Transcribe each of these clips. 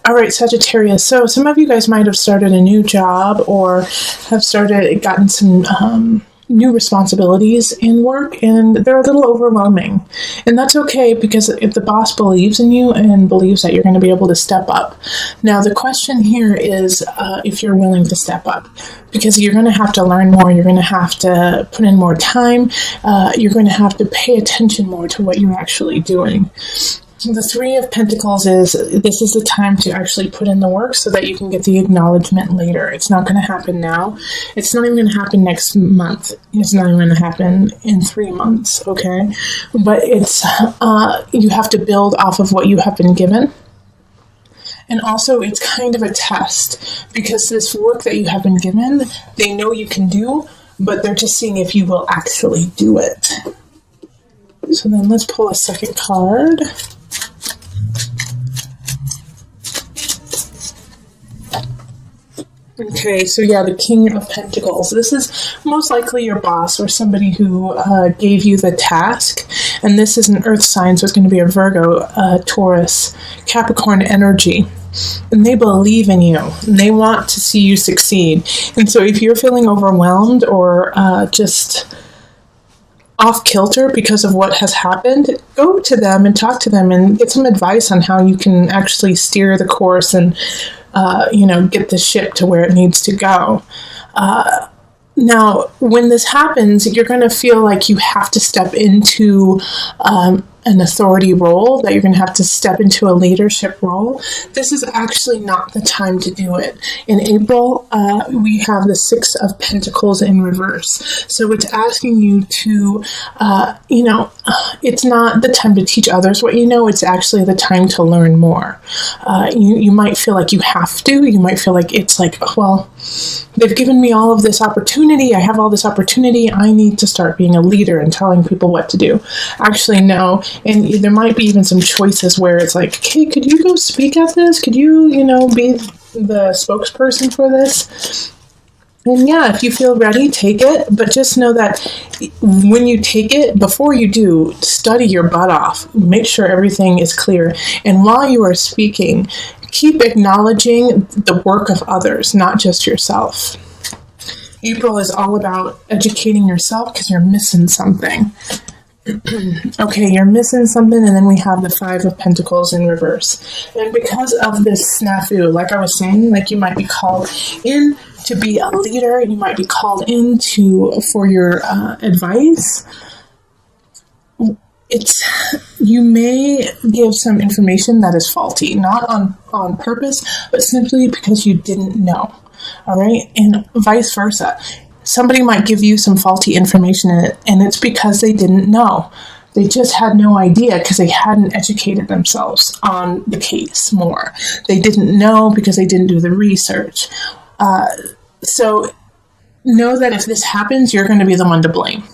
All right, Sagittarius. So some of you guys might have started a new job or have gotten some new responsibilities in work, and they're a little overwhelming. And that's okay, because if the boss believes in you and believes that you're going to be able to step up. Now, the question here is if you're willing to step up, because you're going to have to learn more. You're going to have to put in more time. You're going to have to pay attention more to what you're actually doing. The Three of Pentacles is, this is the time to actually put in the work so that you can get the acknowledgement later. It's not going to happen now. It's not even going to happen next month. It's not even going to happen in 3 months, okay? But it's, you have to build off of what you have been given. And also, it's kind of a test, because this work that you have been given, they know you can do, but they're just seeing if you will actually do it. So then let's pull a second card. Okay, so yeah, the King of Pentacles. This is most likely your boss or somebody who gave you the task. And this is an earth sign, so it's going to be a Virgo, Taurus, Capricorn energy. And they believe in you. And they want to see you succeed. And so if you're feeling overwhelmed or just off kilter because of what has happened, go to them and talk to them and get some advice on how you can actually steer the course and get the ship to where it needs to go. Now, when this happens, you're going to feel like you have to step into an authority role, that you're going to have to step into a leadership role. This is actually not the time to do it. In April, we have the Six of Pentacles in reverse. So it's asking you to, it's not the time to teach others what you know. It's actually the time to learn more. You might feel like you have to. You might feel like it's like, well, they've given me all of this opportunity. I have all this opportunity. I need to start being a leader and telling people what to do. Actually, no. And there might be even some choices where it's like, hey, could you go speak at this? Could you, be the spokesperson for this? And yeah, if you feel ready, take it. But just know that when you take it, before you do, study your butt off. Make sure everything is clear. And while you are speaking, keep acknowledging the work of others, not just yourself. April is all about educating yourself because you're missing something. Okay, you're missing something, and then we have the Five of Pentacles in reverse. And because of this snafu, like I was saying, like you might be called in to be a leader, you might be called in for your advice. You may give some information that is faulty, not on purpose, but simply because you didn't know. All right, and vice versa. Somebody might give you some faulty information in it, and it's because they didn't know. They just had no idea because they hadn't educated themselves on the case more. They didn't know because they didn't do the research. So know that if this happens, you're going to be the one to blame.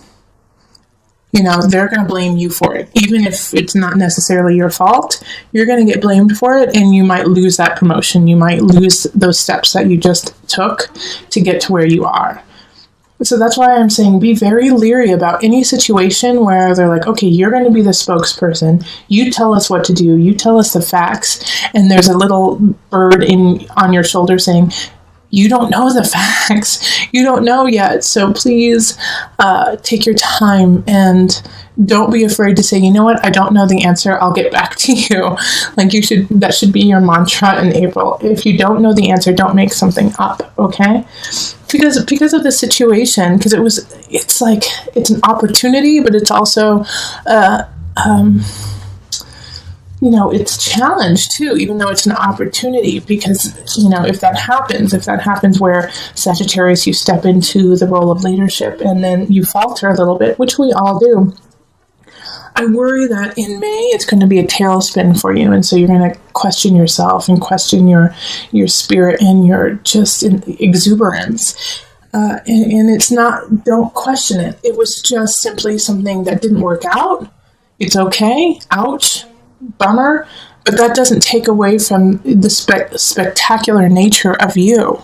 They're going to blame you for it. Even if it's not necessarily your fault, you're going to get blamed for it, and you might lose that promotion. You might lose those steps that you just took to get to where you are. So that's why I'm saying be very leery about any situation where they're like, okay, you're going to be the spokesperson. You tell us what to do. You tell us the facts. And there's a little bird on your shoulder saying, you don't know the facts. You don't know yet. So please take your time and don't be afraid to say, you know what? I don't know the answer. I'll get back to you. That should be your mantra in April. If you don't know the answer, don't make something up. Okay? Because of the situation, because it's an opportunity, but it's also, it's challenge too, even though it's an opportunity, because, if that happens where Sagittarius, you step into the role of leadership and then you falter a little bit, which we all do. I worry that in May it's going to be a tailspin for you, and so you're going to question yourself and question your spirit and your just exuberance. And it's not, don't question it. It was just simply something that didn't work out. It's okay. Ouch. Bummer. But that doesn't take away from the spectacular nature of you.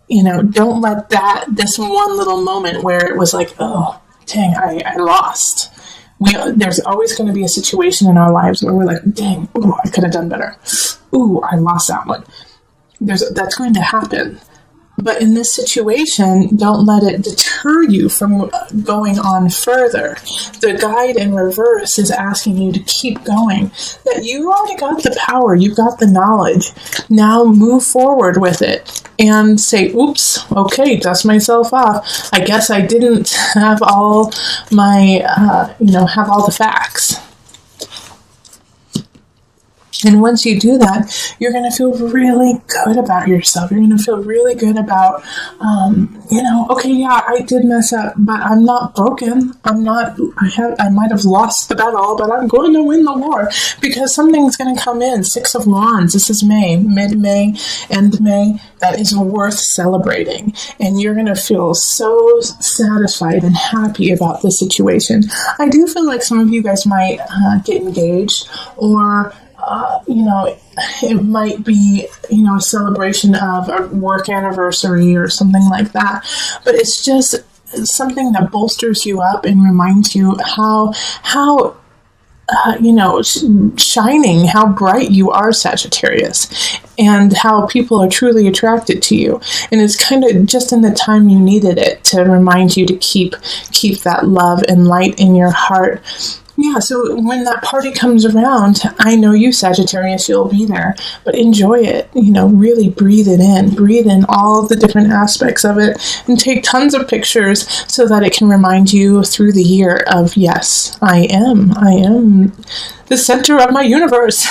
Don't let this one little moment where it was like, oh, dang, I lost. There's always going to be a situation in our lives where we're like, dang, ooh, I could have done better. Ooh, I lost that one. That's going to happen. But in this situation, don't let it deter you from going on further. The guide in reverse is asking you to keep going. That you already got the power, you've got the knowledge. Now move forward with it and say, oops, okay, dust myself off. I guess I didn't have all my, have all the facts. And once you do that, you're going to feel really good about yourself. You're going to feel really good about, okay, yeah, I did mess up, but I'm not broken. I might have lost the battle, but I'm going to win the war because something's going to come in. 6 of Wands. This is May, mid-May, end May. That is worth celebrating. And you're going to feel so satisfied and happy about this situation. I do feel like some of you guys might get engaged or it might be, a celebration of a work anniversary or something like that. But it's just something that bolsters you up and reminds you how shining, how bright you are, Sagittarius, and how people are truly attracted to you. And it's kind of just in the time you needed it to remind you to keep that love and light in your heart. Yeah, so when that party comes around, I know you, Sagittarius, you'll be there, but enjoy it, really breathe in all the different aspects of it, and take tons of pictures so that it can remind you through the year of, yes, I am the center of my universe.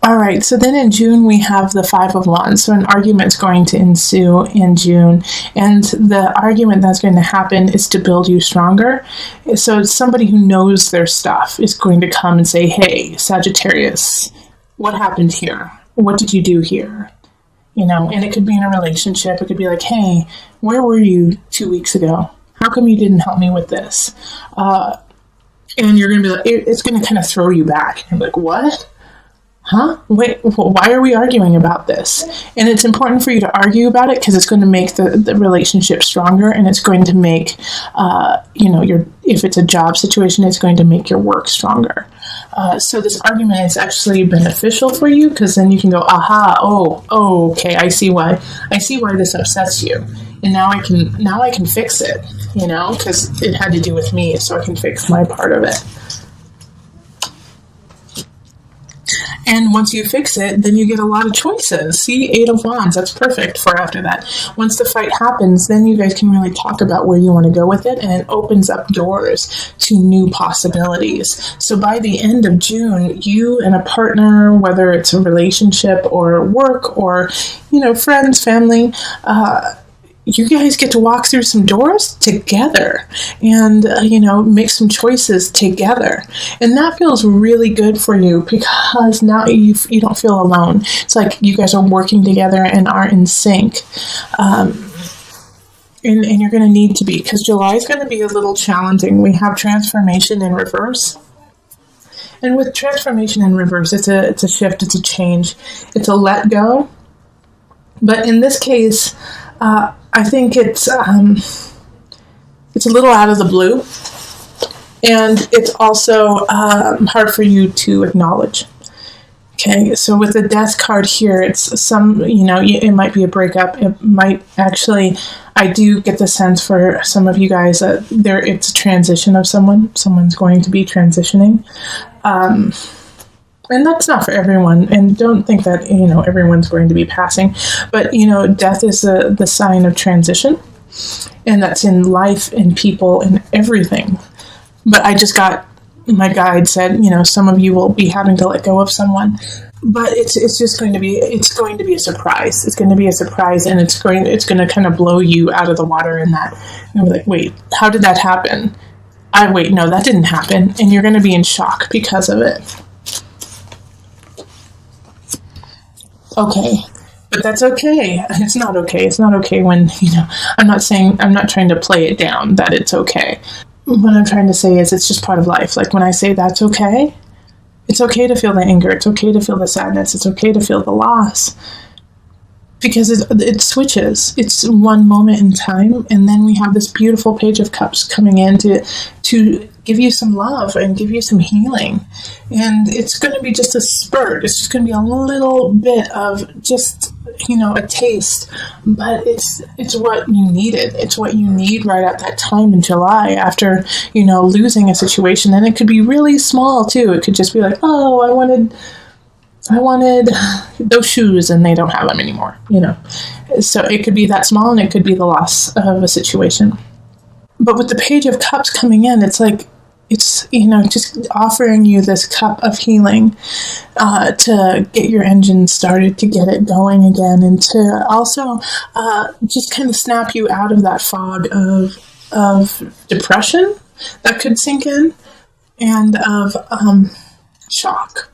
All right, so then in June, we have the 5 of Wands. So an argument's going to ensue in June. And the argument that's going to happen is to build you stronger. So it's somebody who knows their stuff is going to come and say, hey, Sagittarius, what happened here? What did you do here? And it could be in a relationship. It could be like, hey, where were you 2 weeks ago? How come you didn't help me with this? And you're going to be like, it's going to kind of throw you back. You're like, what? Huh? Wait, why are we arguing about this? And it's important for you to argue about it because it's going to make the relationship stronger, and it's going to make, if it's a job situation, it's going to make your work stronger. So this argument is actually beneficial for you because then you can go, aha, oh, okay, I see why this upsets you. And now I can fix it, because it had to do with me, so I can fix my part of it. And once you fix it, then you get a lot of choices. See, 8 of Wands, that's perfect for after that. Once the fight happens, then you guys can really talk about where you want to go with it, and it opens up doors to new possibilities. So by the end of June, you and a partner, whether it's a relationship or work or, friends, family, you guys get to walk through some doors together and, make some choices together. And that feels really good for you because now you don't feel alone. It's like you guys are working together and are in sync. And you're going to need to be, because July is going to be a little challenging. We have transformation in reverse. And with transformation in reverse, it's a shift, it's a change, it's a let go. But in this case, I think it's a little out of the blue, and it's also hard for you to acknowledge. Okay, so with the Death card here, it's it might be a breakup. It might actually, I do get the sense for some of you guys that it's a transition of someone. Someone's going to be transitioning. And that's not for everyone, and don't think that, everyone's going to be passing. But, death is the sign of transition, and that's in life, in people, in everything. But I just got, my guide said, some of you will be having to let go of someone. But it's going to be a surprise. It's going to be a surprise, and it's going to kind of blow you out of the water in that. You'll be like, wait, how did that happen? No, that didn't happen. And you're going to be in shock because of it. Okay, but that's okay. It's not okay. It's not okay when, I'm not trying to play it down that it's okay. What I'm trying to say is it's just part of life. Like when I say that's okay, it's okay to feel the anger. It's okay to feel the sadness. It's okay to feel the loss. because it switches. It's one moment in time, and then we have this beautiful Page of Cups coming in to give you some love and give you some healing. And it's going to be just a spurt. It's just going to be a little bit of just, a taste, but it's what you needed. It's what you need right at that time in July after, losing a situation. And it could be really small too. It could just be like, oh, I wanted those shoes and they don't have them anymore, So it could be that small, and it could be the loss of a situation. But with the Page of Cups coming in, it's like, it's, just offering you this cup of healing to get your engine started, to get it going again, and to also just kind of snap you out of that fog of depression that could sink in, and of shock.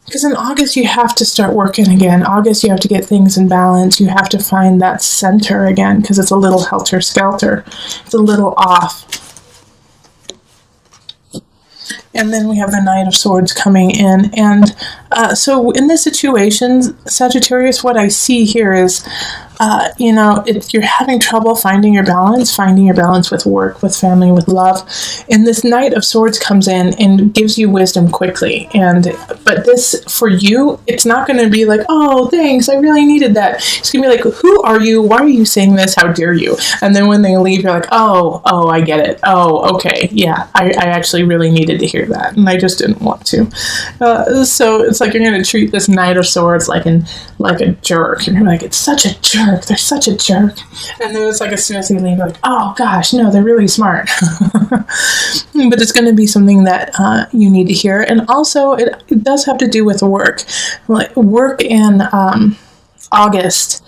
Because in August, you have to start working again. August, you have to get things in balance. You have to find that center again, because it's a little helter-skelter. It's a little off. And then we have the Knight of Swords coming in. And so in this situation, Sagittarius, what I see here is, if you're having trouble finding your balance with work, with family, with love. And this Knight of Swords comes in and gives you wisdom quickly. But this, for you, it's not going to be like, oh, thanks, I really needed that. It's going to be like, who are you? Why are you saying this? How dare you? And then when they leave, you're like, oh, I get it. Oh, okay. Yeah, I actually really needed to hear that. And I just didn't want to. So it's like you're going to treat this Knight of Swords like a jerk. And you're like, it's such a jerk. They're such a jerk. And then it's like, as soon as they leave, you're like, oh gosh, no, they're really smart. But it's going to be something that you need to hear. And also, it does have to do with work. Like work in August,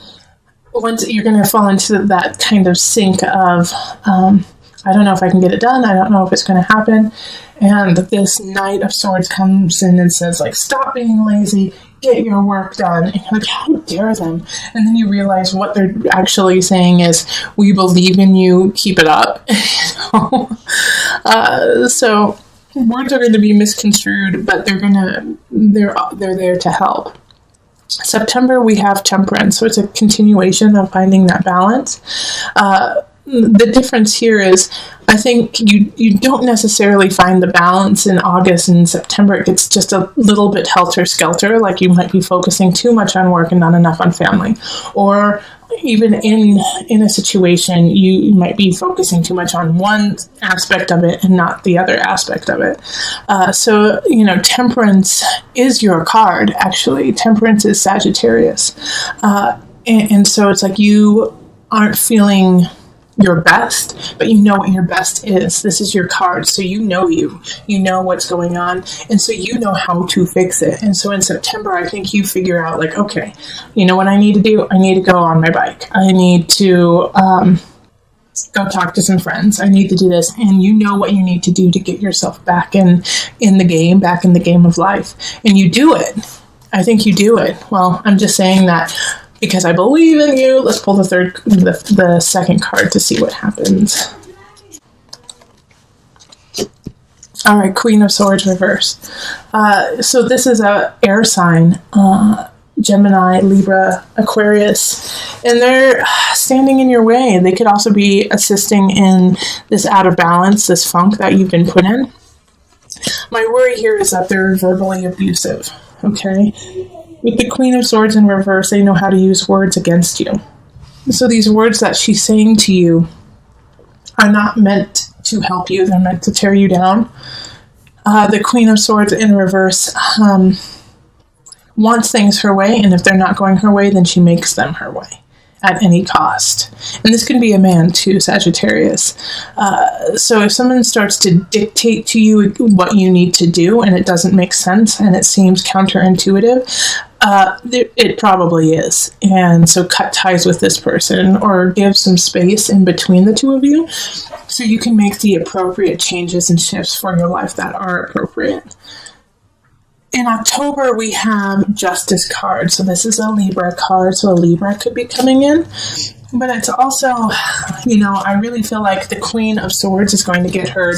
once you're going to fall into that kind of sink of, I don't know if I can get it done. I don't know if it's going to happen. And this Knight of Swords comes in and says, like, stop being lazy, get your work done. And you're like, how dare them? And then you realize what they're actually saying is, we believe in you, keep it up. So words are going to be misconstrued, but they're there to help. September, we have Temperance, so it's a continuation of finding that balance. The difference here is, I think you don't necessarily find the balance in August and September. It gets just a little bit helter-skelter, like you might be focusing too much on work and not enough on family. Or even in a situation, you might be focusing too much on one aspect of it and not the other aspect of it. So, Temperance is your card, actually. Temperance is Sagittarius. And so it's like you aren't feeling your best, but you know what your best is. This is your card, so you know what's going on, and so you know how to fix it. And so in September, I think you figure out, like, okay, you know what I need to do? I need to go on my bike. I need to go talk to some friends. I need to do this, and you know what you need to do to get yourself back in the game of life, and you do it. I think you do it. Well, I'm just saying that because I believe in you. Let's pull the second card to see what happens. All right, Queen of Swords reversed. So this is a air sign, Gemini, Libra, Aquarius, and they're standing in your way. They could also be assisting in this out of balance, this funk that you've been put in. My worry here is that they're verbally abusive, okay? With the Queen of Swords in reverse, they know how to use words against you. So these words that she's saying to you are not meant to help you. They're meant to tear you down. The Queen of Swords in reverse wants things her way, and if they're not going her way, then she makes them her way at any cost. And this can be a man too, Sagittarius. So if someone starts to dictate to you what you need to do and it doesn't make sense and it seems counterintuitive, it probably is. And so cut ties with this person or give some space in between the two of you so you can make the appropriate changes and shifts for your life that are appropriate. In October, we have Justice card. So this is a Libra card. So a Libra could be coming in. But it's also, I really feel like the Queen of Swords is going to get her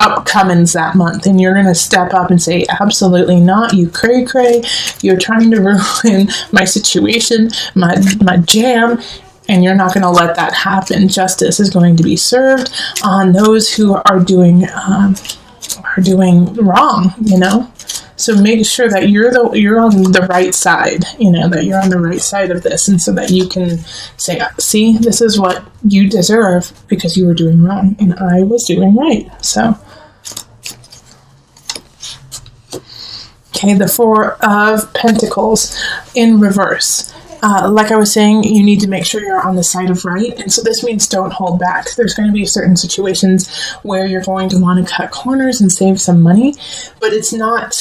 upcomings that month, and you're going to step up and say, absolutely not, you cray cray, you're trying to ruin my situation, my jam, and you're not going to let that happen. Justice is going to be served on those who are doing wrong, So make sure that you're on the right side, that you're on the right side of this, and so that you can say, see, this is what you deserve because you were doing wrong and I was doing right. So, okay, the Four of Pentacles in reverse. Like I was saying, you need to make sure you're on the side of right. And so this means don't hold back. There's going to be certain situations where you're going to want to cut corners and save some money, but it's not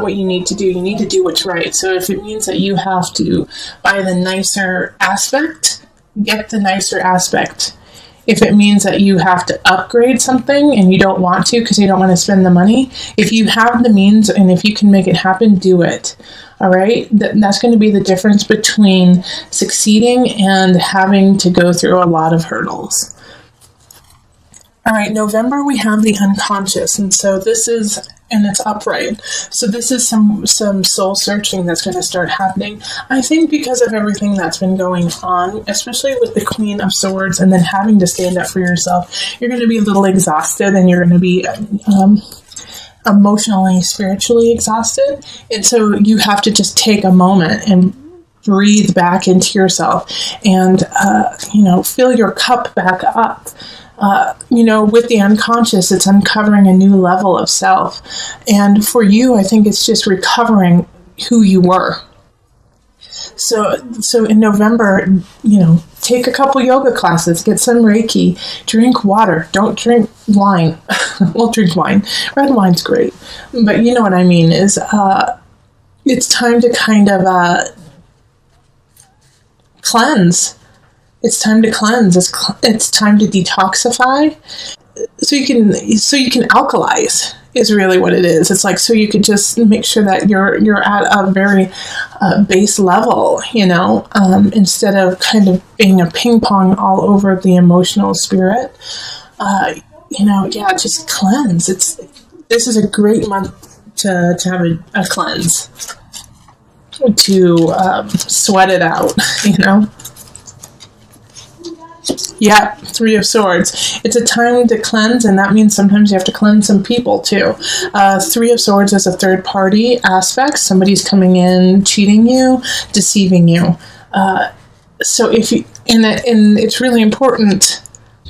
what you need to do. You need to do what's right. So if it means that you have to buy the nicer aspect, get the nicer aspect. If it means that you have to upgrade something and you don't want to because you don't want to spend the money, if you have the means and if you can make it happen, do it. All right? That's going to be the difference between succeeding and having to go through a lot of hurdles. All right, November, we have the unconscious. And so this is, and it's upright. So this is some soul searching that's going to start happening. I think because of everything that's been going on, especially with the Queen of Swords and then having to stand up for yourself, you're going to be a little exhausted and you're going to be emotionally, spiritually exhausted. And so you have to just take a moment and breathe back into yourself and, fill your cup back up. With the unconscious, it's uncovering a new level of self. And for you, I think it's just recovering who you were. So in November, take a couple yoga classes, get some Reiki, drink water, don't drink wine. Well, drink wine. Red wine's great. But you know what I mean is, it's time to kind of, cleanse. It's time to cleanse. It's time to detoxify. So you can alkalize is really what it is. It's like, so you could just make sure that you're at a very base level, instead of kind of being a ping pong all over the emotional spirit. Just cleanse. This is a great month to have a cleanse, to sweat it out, Yeah, Three of Swords. It's a time to cleanse, and that means sometimes you have to cleanse some people too. Three of Swords is a third party aspect. Somebody's coming in, cheating you, deceiving you. So if you, and it's really important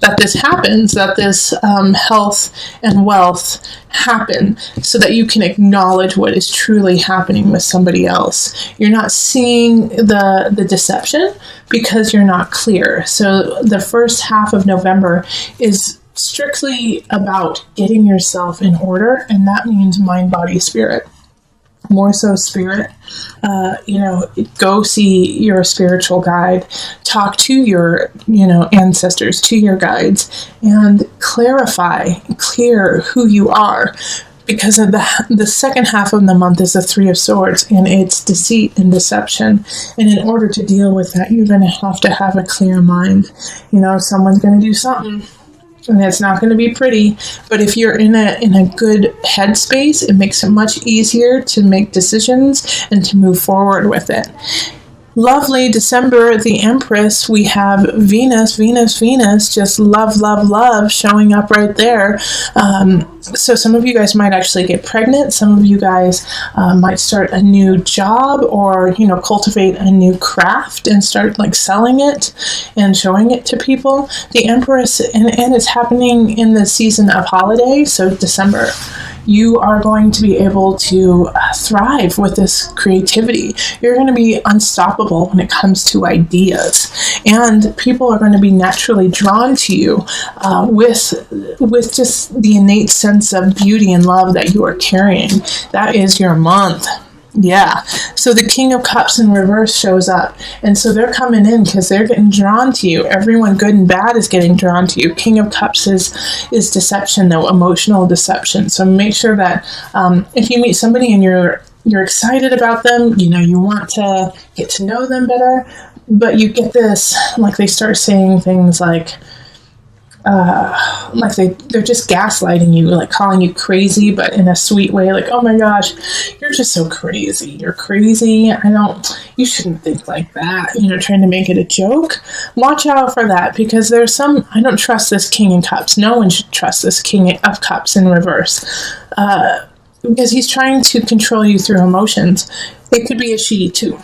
that this happens, that this health and wealth happen, so that you can acknowledge what is truly happening with somebody else. You're not seeing the deception because you're not clear. So the first half of November is strictly about getting yourself in order, and that means mind, body, spirit. More so spirit. Go see your spiritual guide, talk to your, ancestors, to your guides, and clear who you are. Because of the second half of the month is the Three of Swords, and it's deceit and deception. And in order to deal with that, you're going to have a clear mind. Someone's going to do something, and it's not going to be pretty. But if you're in a good headspace, it makes it much easier to make decisions and to move forward with it. Lovely December, the Empress, we have Venus, just love, showing up right there. So some of you guys might actually get pregnant. Some of you guys might start a new job, or, cultivate a new craft and start selling it and showing it to people. The Empress, and it's happening in the season of holiday, so December. You are going to be able to thrive with this creativity. You're going to be unstoppable when it comes to ideas, and people are going to be naturally drawn to you with just the innate sense of beauty and love that you are carrying. That is your month. Yeah. So the King of Cups in reverse shows up. And so they're coming in because they're getting drawn to you. Everyone good and bad is getting drawn to you. King of Cups is deception, though, emotional deception. So make sure that if you meet somebody and you're excited about them, you want to get to know them better, But you get this, like they start saying things like they're just gaslighting you, like calling you crazy, but in a sweet way, like, oh my gosh, you're just so crazy. You're crazy. You shouldn't think like that. Trying to make it a joke. Watch out for that, because I don't trust this King of Cups. No one should trust this King of Cups in reverse. Because he's trying to control you through emotions. It could be a she too.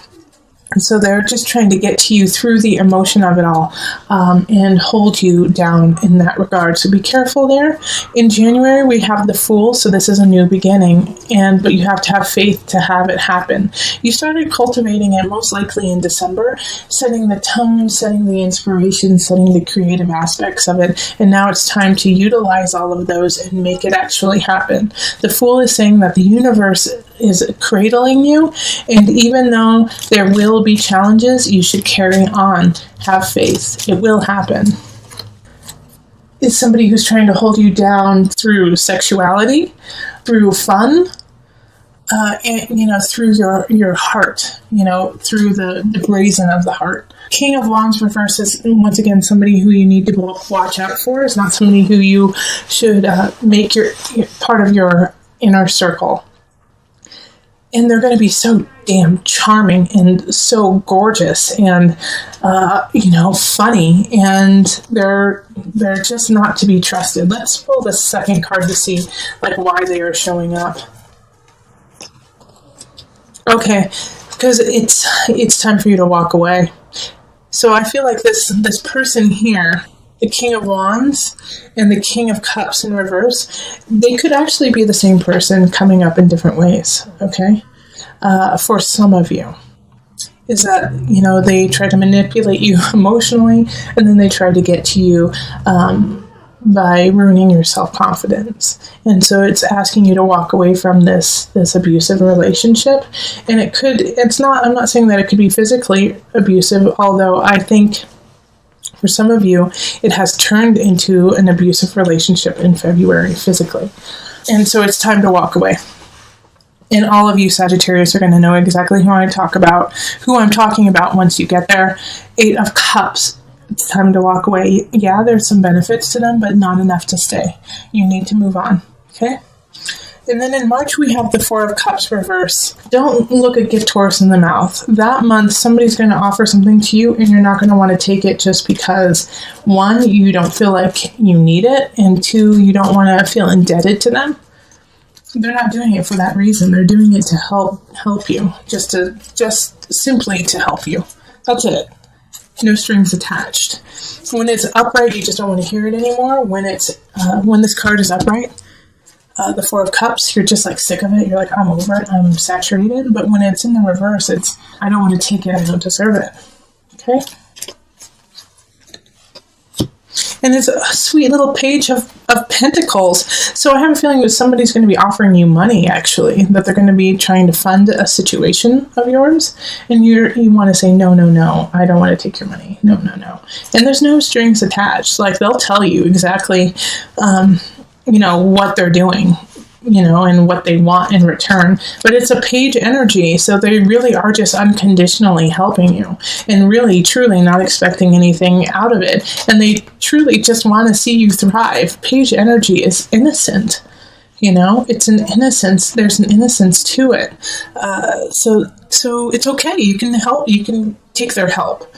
And so they're just trying to get to you through the emotion of it all, and hold you down in that regard. So be careful there. In January, we have the Fool, so this is a new beginning, but you have to have faith to have it happen. You started cultivating it most likely in December, setting the tone, setting the inspiration, setting the creative aspects of it, and now it's time to utilize all of those and make it actually happen. The Fool is saying that the universe is cradling you, and even though there will be challenges, you should carry on. Have faith. It will happen. It's somebody who's trying to hold you down through sexuality, through fun, and through your heart, through the brazen of the heart. King of Wands reverse is, once again, somebody who you need to watch out for. It's not somebody who you should make your part of your inner circle. And they're going to be so damn charming and so gorgeous and, funny. And they're just not to be trusted. Let's pull the second card to see, why they are showing up. Okay, because it's time for you to walk away. So I feel like this person here, the King of Wands and the King of Cups in reverse, they could actually be the same person coming up in different ways, okay? For some of you, is that, they try to manipulate you emotionally, and then they try to get to you by ruining your self-confidence. And so it's asking you to walk away from this abusive relationship. And I'm not saying that it could be physically abusive, although I think for some of you, it has turned into an abusive relationship in February physically. And so it's time to walk away. And all of you Sagittarius are going to know exactly who I'm talking about once you get there. 8 of Cups. It's time to walk away. Yeah, there's some benefits to them, but not enough to stay. You need to move on. Okay? And then in March, we have the 4 of Cups reverse. Don't look a gift horse in the mouth. That month, somebody's going to offer something to you, and you're not going to want to take it just because, 1, you don't feel like you need it, and 2, you don't want to feel indebted to them. They're not doing it for that reason. They're doing it to help you, just simply to help you. That's it. No strings attached. When it's upright, you just don't want to hear it anymore. When this card is upright, the 4 of Cups, you're just sick of it. You're like, I'm over it. I'm saturated. But when it's in the reverse, it's, I don't want to take it. I don't deserve it. Okay? And it's a sweet little page of Pentacles. So I have a feeling that somebody's going to be offering you money, actually, that they're going to be trying to fund a situation of yours. And you want to say, no, I don't want to take your money. No. And there's no strings attached. They'll tell you exactly, what they're doing, and what they want in return. But it's a page energy, so they really are just unconditionally helping you and really, truly not expecting anything out of it. And they truly just want to see you thrive. Page energy is innocent. It's an innocence. There's an innocence to it. So it's okay. You can help. You can take their help.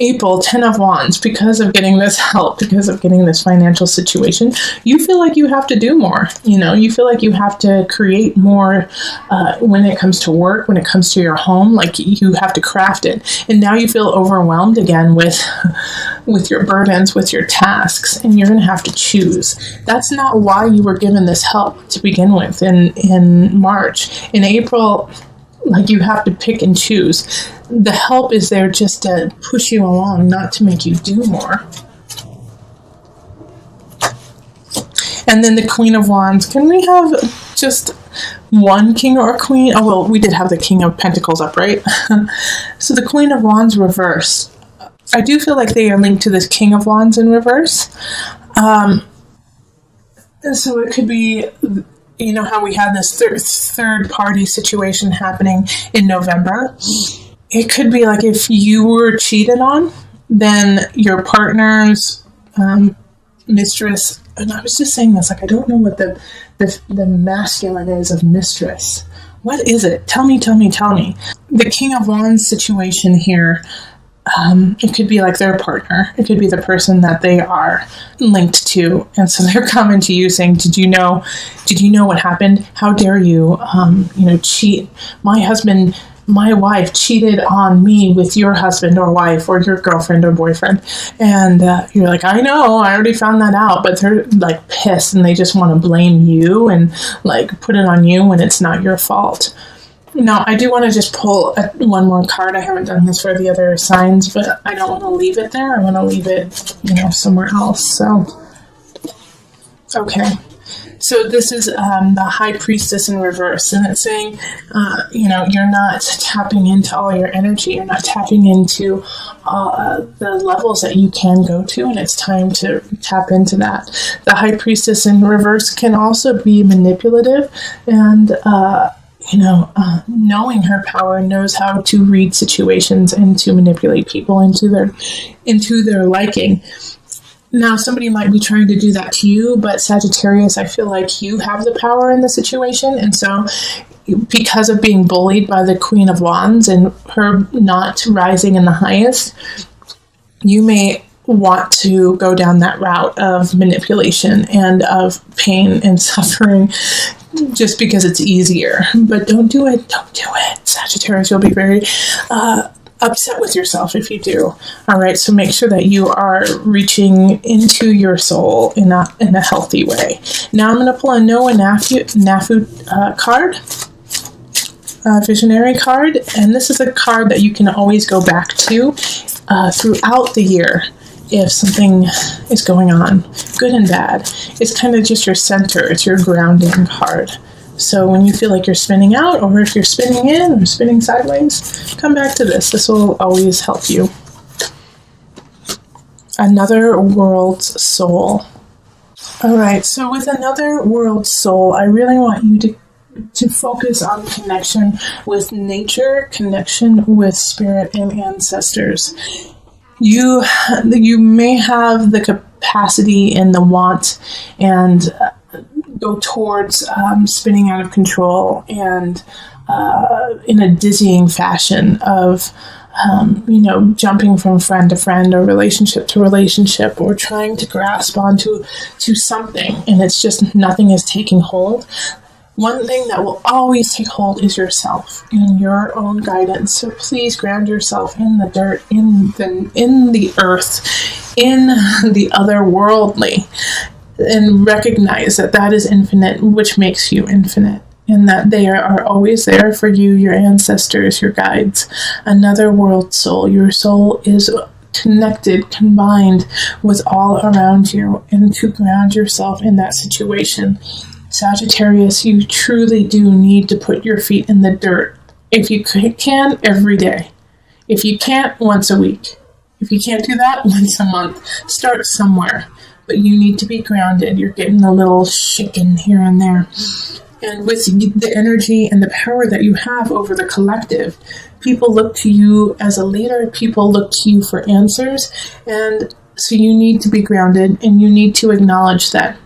April, 10 of Wands, because of getting this help, because of getting this financial situation, you feel like you have to do more. You feel like you have to create more when it comes to work, when it comes to your home, you have to craft it. And now you feel overwhelmed again with your burdens, with your tasks, and you're going to have to choose. That's not why you were given this help to begin with in March. In April, you have to pick and choose. The help is there just to push you along, not to make you do more. And then the Queen of Wands. Can we have just one king or queen? Oh, well, we did have the King of Pentacles up, right? So the Queen of Wands reverse. I do feel like they are linked to this King of Wands in reverse. So it could be, how we had this third party situation happening in November. it could be like if you were cheated on, then your partner's mistress, and I was just saying this, like I don't know what the masculine is of mistress. What is it? Tell me. The King of Wands situation here, it could be like their partner. It could be the person that they are linked to. And so they're coming to you saying, did you know what happened? How dare you, cheat? My wife cheated on me with your husband or wife or your girlfriend or boyfriend. And you're like, I know, I already found that out. But they're like pissed and they just want to blame you and like put it on you when it's not your fault. Now, I do want to just pull one more card. I haven't done this for the other signs, but I don't want to leave it there. I want to leave it, somewhere else. So, okay. So this is the High Priestess in reverse, and it's saying, you're not tapping into all your energy. You're not tapping into the levels that you can go to, and it's time to tap into that. The High Priestess in reverse can also be manipulative, and knowing her power, knows how to read situations and to manipulate people into their liking. Now, somebody might be trying to do that to you, but Sagittarius, I feel like you have the power in the situation. And so because of being bullied by the Queen of Wands and her not rising in the highest, you may want to go down that route of manipulation and of pain and suffering just because it's easier. But don't do it. Sagittarius, you'll be very upset with yourself if you do. All right, so make sure that you are reaching into your soul in a healthy way. Now I'm going to pull a Noah Nafu card, visionary card, and this is a card that you can always go back to throughout the year if something is going on, good and bad. It's kind of just your center. It's your grounding card. So when you feel like you're spinning out, or if you're spinning in or spinning sideways, come back to this. This will always help you. Another world's soul. All right, so with another world's soul, I really want you to focus on connection with nature, connection with spirit and ancestors. You may have the capacity and the want and go towards spinning out of control and in a dizzying fashion of jumping from friend to friend or relationship to relationship, or trying to grasp onto something, and it's just nothing is taking hold. One thing that will always take hold is yourself and your own guidance. So please ground yourself in the dirt, in the earth, in the otherworldly, and recognize that is infinite, which makes you infinite, and that they are always there for you, your ancestors, your guides. Another world soul. Your soul is connected, combined with all around you, and to ground yourself in that situation. Sagittarius, you truly do need to put your feet in the dirt. If you can, every day. If you can't, once a week. If you can't do that, once a month. Start somewhere. But you need to be grounded. You're getting a little shaken here and there. And with the energy and the power that you have over the collective, people look to you as a leader. People look to you for answers. And so you need to be grounded, and you need to acknowledge that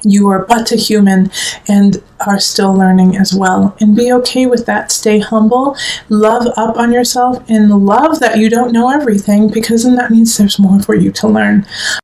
you are but a human and are still learning as well. And be okay with that. Stay humble, love up on yourself, and love that you don't know everything, because then that means there's more for you to learn.